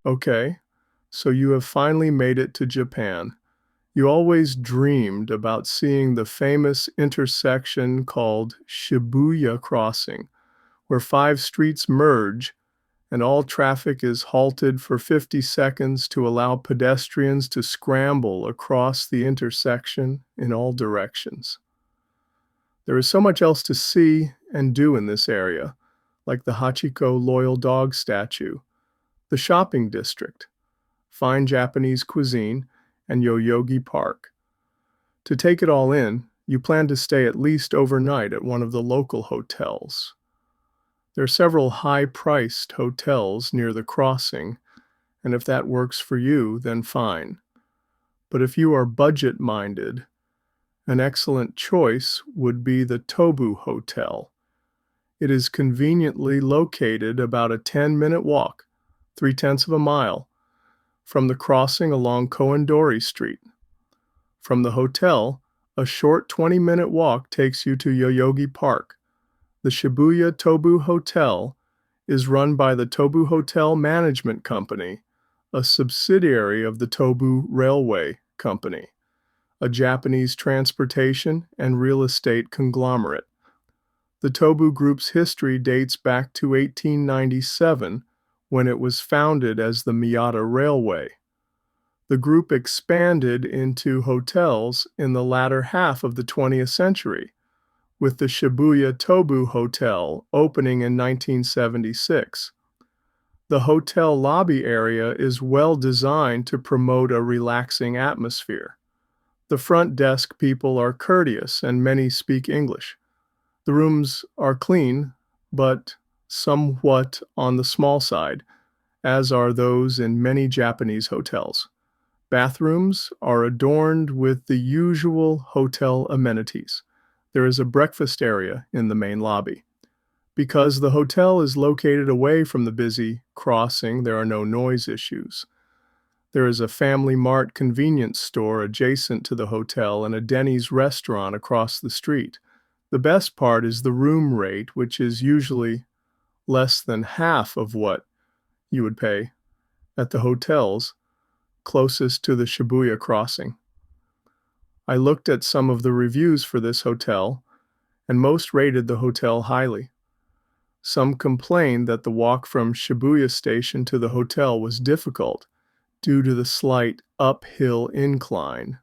Okay, so you have finally made it to Japan. You always dreamed about seeing the famous intersection called Shibuya Crossing, where five streets merge and all traffic is halted for 50 seconds to allow pedestrians to scramble across the intersection in all directions. There is so much else to see and do in this area, like the Hachiko Loyal Dog statue, the shopping district, fine Japanese cuisine, and Yoyogi Park. To take it all in, you plan to stay at least overnight at one of the local hotels. There are several high-priced hotels near the crossing, and if that works for you, then fine. But if you are budget-minded, an excellent choice would be the Tobu Hotel. It is conveniently located about a 10-minute walk, 3/10 of a mile, from the crossing along Koendori Street. From the hotel, a short 20-minute walk takes you to Yoyogi Park. The Shibuya Tobu Hotel is run by the Tobu Hotel Management Company, a subsidiary of the Tobu Railway Company, a Japanese transportation and real estate conglomerate. The Tobu Group's history dates back to 1897, when it was founded as the Miyata Railway. The group expanded into hotels in the latter half of the 20th century, with the Shibuya Tobu Hotel opening in 1976. The hotel lobby area is well designed to promote a relaxing atmosphere. The front desk people are courteous and many speak English. The rooms are clean, but somewhat on the small side, as are those in many Japanese hotels. Bathrooms are adorned with the usual hotel amenities. There is a breakfast area in the main lobby. Because the hotel is located away from the busy crossing, there are no noise issues. There is a Family Mart convenience store adjacent to the hotel and a Denny's restaurant across the street. The best part is the room rate, which is usually less than half of what you would pay at the hotels closest to the Shibuya crossing. I looked at some of the reviews for this hotel, and most rated the hotel highly. Some complained that the walk from Shibuya Station to the hotel was difficult due to the slight uphill incline.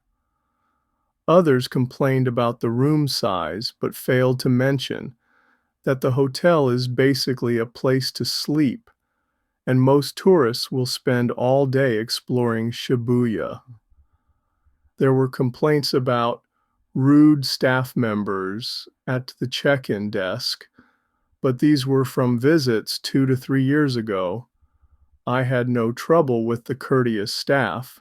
Others complained about the room size, but failed to mention that the hotel is basically a place to sleep, and most tourists will spend all day exploring Shibuya. There were complaints about rude staff members at the check-in desk, but these were from visits 2 to 3 years ago. I had no trouble with the courteous staff.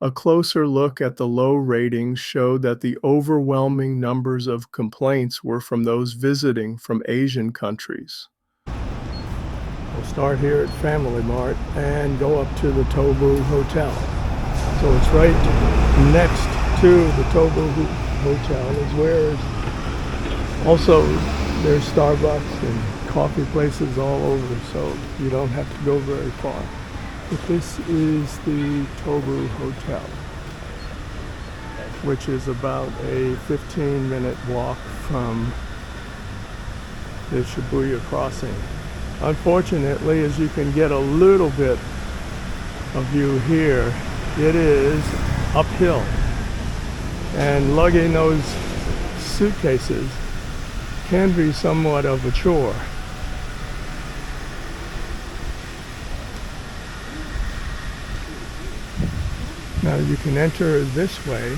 A closer look at the low ratings showed that the overwhelming numbers of complaints were from those visiting from Asian countries. We'll start here at Family Mart and go up to the Tobu Hotel. So it's right next to the Tobu Hotel is where also there's Starbucks and coffee places all over, so you don't have to go very far. But this is the Tobu Hotel, which is about a 15-minute walk from the Shibuya crossing. Unfortunately, as you can get a little bit of view here, it is uphill. And lugging those suitcases can be somewhat of a chore. Now you can enter this way,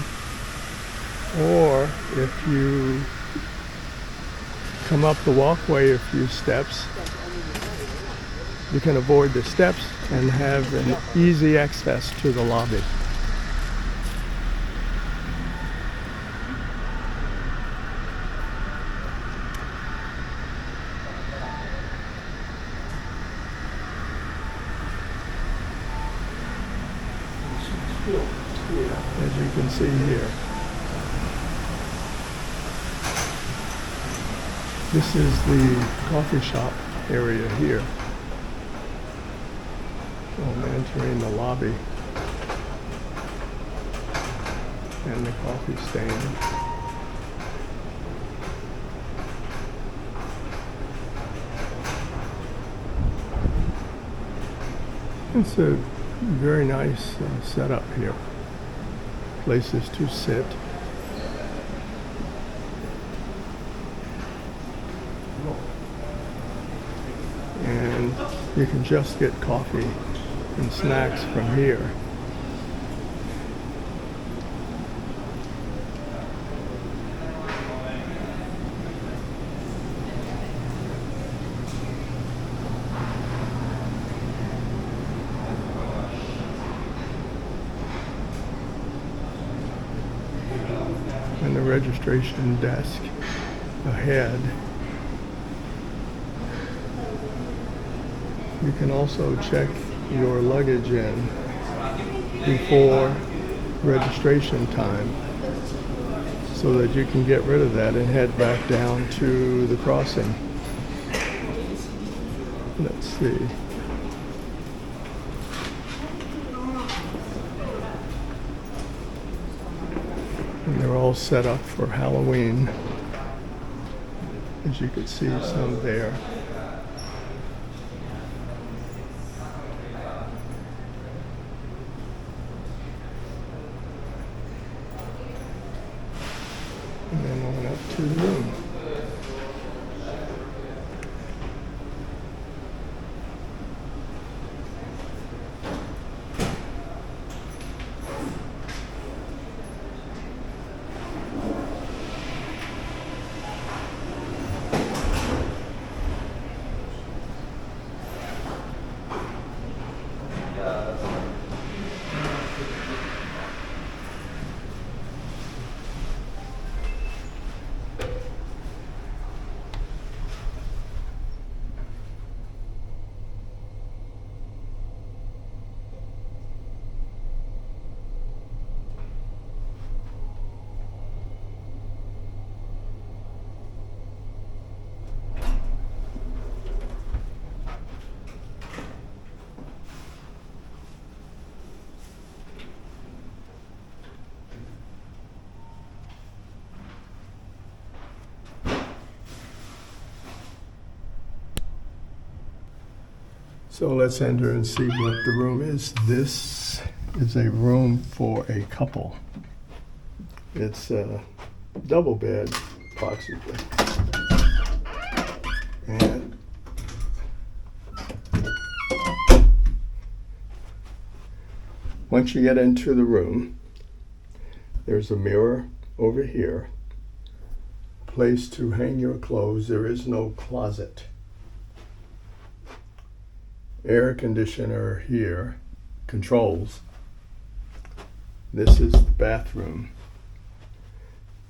or if you come up the walkway a few steps, you can avoid the steps and have an easy access to the lobby. as you can see here. This is the coffee shop area here. So I'm entering the lobby and the coffee stand. It's a very nice setup here. Places to sit. And you can just get coffee and snacks from here. And the registration desk ahead. You can also check your luggage in before registration time so that you can get rid of that and head back down to the crossing. Let's see. And they're all set up for Halloween. As you can see some there. And then on up to the room. So let's enter and see what the room is. This is a room for a couple. It's a double bed, approximately. And once you get into the room, there's a mirror over here, place to hang your clothes. There is no closet. Air conditioner here, controls. This is the bathroom.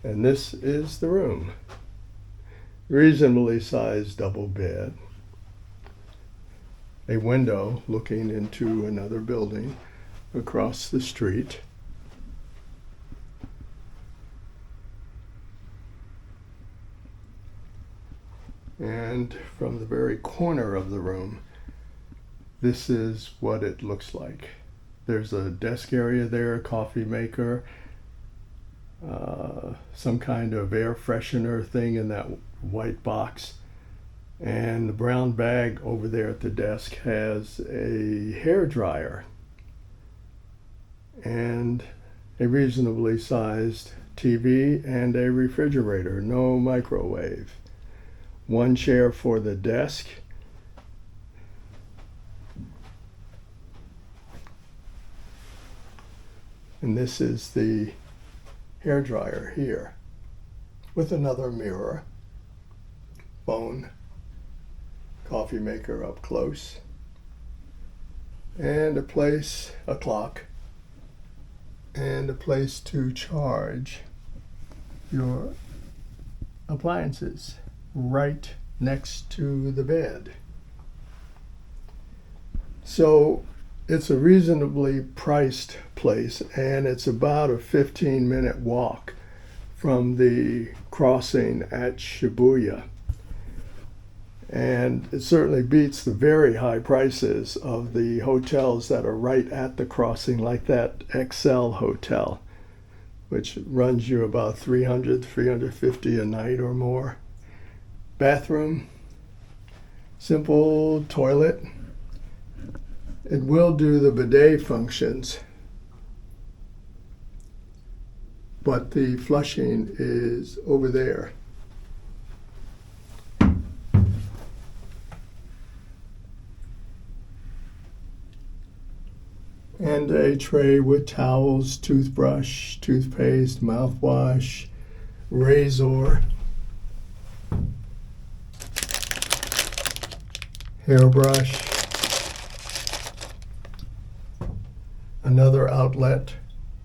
And this is the room. Reasonably sized double bed. A window looking into another building across the street. And from the very corner of the room, this is what it looks like. There's a desk area there, a coffee maker, some kind of air freshener thing in that white box. And the brown bag over there at the desk has a hair dryer and a reasonably sized TV and a refrigerator, no microwave. One chair for the desk. And this is the hair dryer here with another mirror, phone, coffee maker up close, and a clock, and a place to charge your appliances right next to the bed. So It's a reasonably priced place, and it's about a 15-minute walk from the crossing at Shibuya. And it certainly beats the very high prices of the hotels that are right at the crossing, like that XL hotel, which runs you about $350 a night or more. Bathroom, simple toilet. It will do the bidet functions, but the flushing is over there. And a tray with towels, toothbrush, toothpaste, mouthwash, razor, hairbrush, another outlet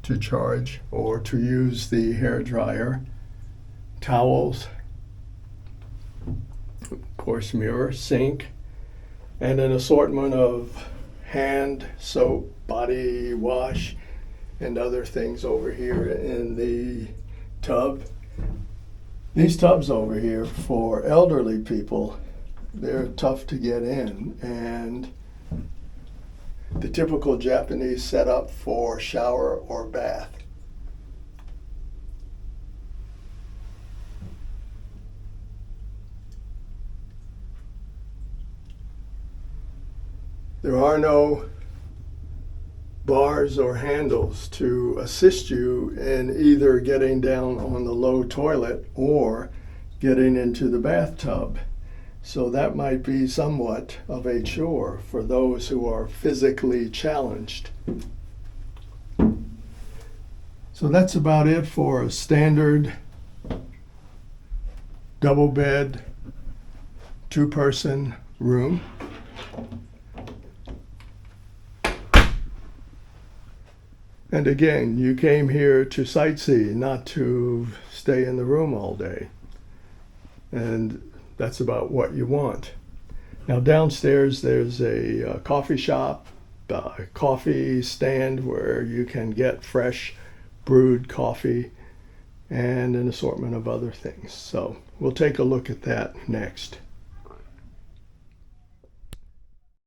to charge or to use the hair dryer, towels, of course mirror, sink, and an assortment of hand soap, body wash, and other things over here in the tub. These tubs over here for elderly people, they're tough to get in, and the typical Japanese setup for shower or bath. There are no bars or handles to assist you in either getting down on the low toilet or getting into the bathtub. So that might be somewhat of a chore for those who are physically challenged. So that's about it for a standard double bed, two-person room. And again, you came here to sightsee, not to stay in the room all day. And that's about what you want. Now downstairs there's a coffee shop, a coffee stand where you can get fresh brewed coffee and an assortment of other things. So we'll take a look at that next.